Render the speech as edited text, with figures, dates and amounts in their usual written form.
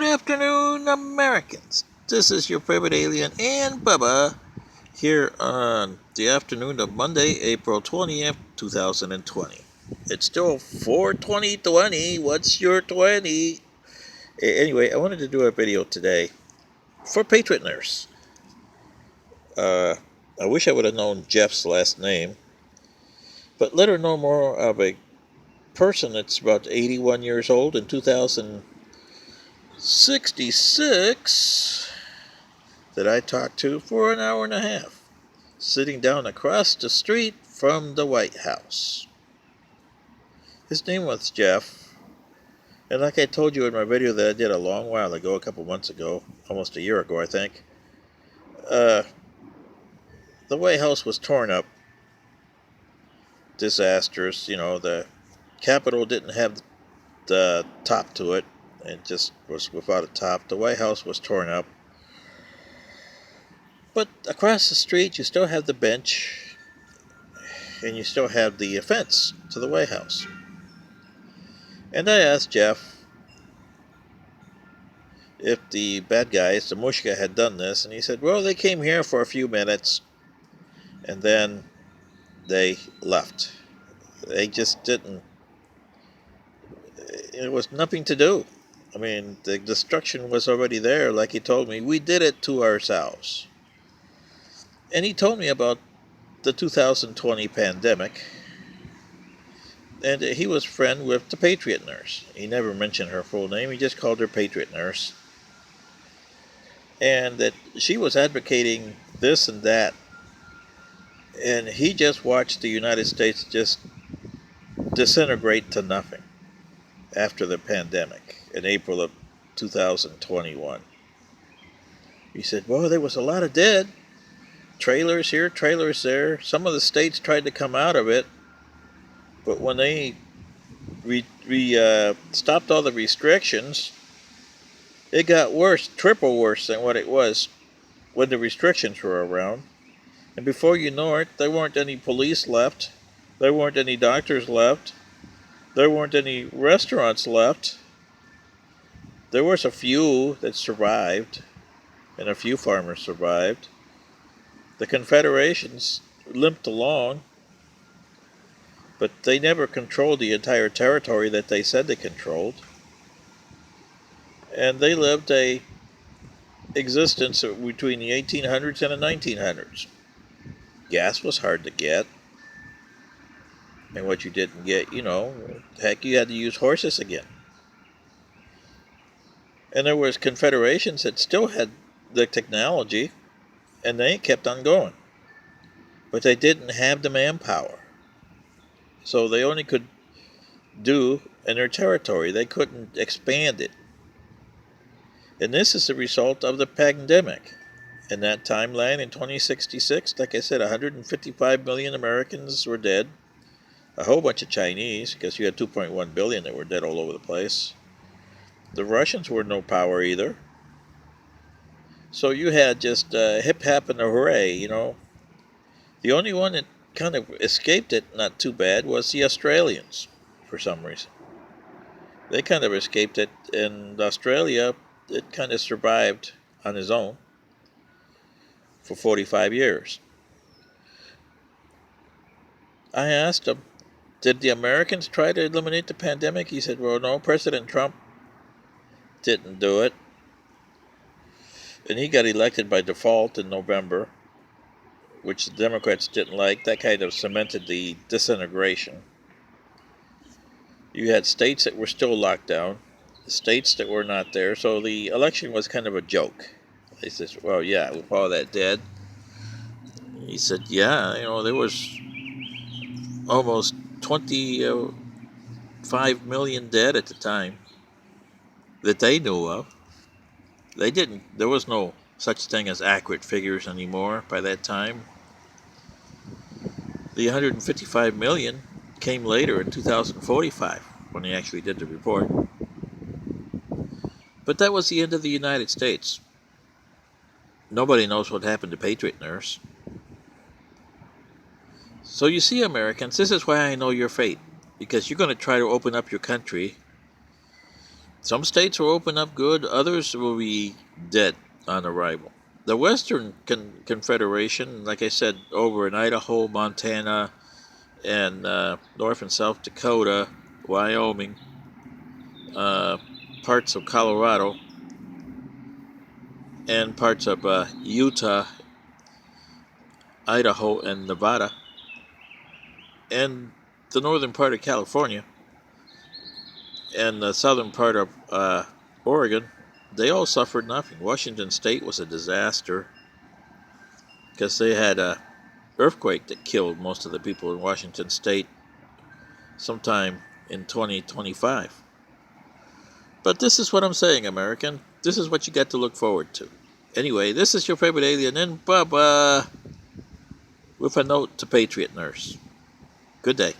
afternoon, Americans. This is your favorite alien and Bubba here on the afternoon of Monday, April 20th, 2020. It's still 4/20/20. What's your 20? Anyway, I wanted to do a video today for Patriot Nurse. I wish I would have known Jeff's last name, but let her know more of a person that's about 81 years old in 2066 that I talked to for an hour and a half, sitting down across the street from the White House. His name was Jeff, and like I told you in my video that I did a long while ago, a couple months ago, almost a year ago I think, the White House was torn up. Disastrous, the Capitol didn't have the top to it, it just was without a top. The White House was torn up. But across the street, you still have the bench, and you still have the fence to the White House. And I asked Jeff if the bad guys, the Mushka, had done this, and he said, well, they came here for a few minutes, and then they left. They just didn't. It was nothing to do. I mean, the destruction was already there, like he told me. We did it to ourselves. And he told me about the 2020 pandemic, and he was friend with the Patriot Nurse. He never mentioned her full name, he just called her Patriot Nurse. And that she was advocating this and that, and he just watched the United States just disintegrate to nothing after the pandemic in April of 2021. He said, well, there was a lot of dead. Trailers here, trailers there. Some of the states tried to come out of it, but when they stopped all the restrictions, it got worse, triple worse than what it was when the restrictions were around. And before you know it, there weren't any police left. There weren't any doctors left. There weren't any restaurants left. There was a few that survived, and a few farmers survived. The Confederations limped along, but they never controlled the entire territory that they said they controlled. And they lived a existence between the 1800s and the 1900s. Gas was hard to get. And what you didn't get, heck, you had to use horses again. And there was confederations that still had the technology, and they kept on going. But they didn't have the manpower. So they only could do in their territory. They couldn't expand it. And this is the result of the pandemic. In that timeline in 2066, like I said, 155 million Americans were dead. A whole bunch of Chinese, because you had 2.1 billion that were dead all over the place. The Russians were no power either. So you had just hip hop and a hooray, The only one that kind of escaped it not too bad was the Australians, for some reason. They kind of escaped it, and Australia, it kind of survived on its own for 45 years. I asked him, did the Americans try to eliminate the pandemic? He said, well, no, President Trump didn't do it. And he got elected by default in November, which the Democrats didn't like. That kind of cemented the disintegration. You had states that were still locked down, states that were not there, so the election was kind of a joke. They said, well, yeah, with all that dead. He said, yeah, there was almost 25 million dead at the time that they knew of. There was no such thing as accurate figures anymore by that time. The 155 million came later in 2045 when they actually did the report. But that was the end of the United States. Nobody knows what happened to Patriot Nurse. So you see, Americans, this is why I know your fate. Because you're going to try to open up your country Some states will open up good, others will be dead on arrival. The Western Confederation, like I said, over in Idaho, Montana, and North and South Dakota, Wyoming, uh, parts of Colorado, and parts of Utah, Idaho, and Nevada, and the northern part of California, and the southern part of Oregon, they all suffered nothing. Washington State was a disaster because they had a earthquake that killed most of the people in Washington State sometime in 2025. But this is what I'm saying, American. This is what you got to look forward to. Anyway, this is your favorite alien in Bubba with a note to Patriot Nurse. Good day.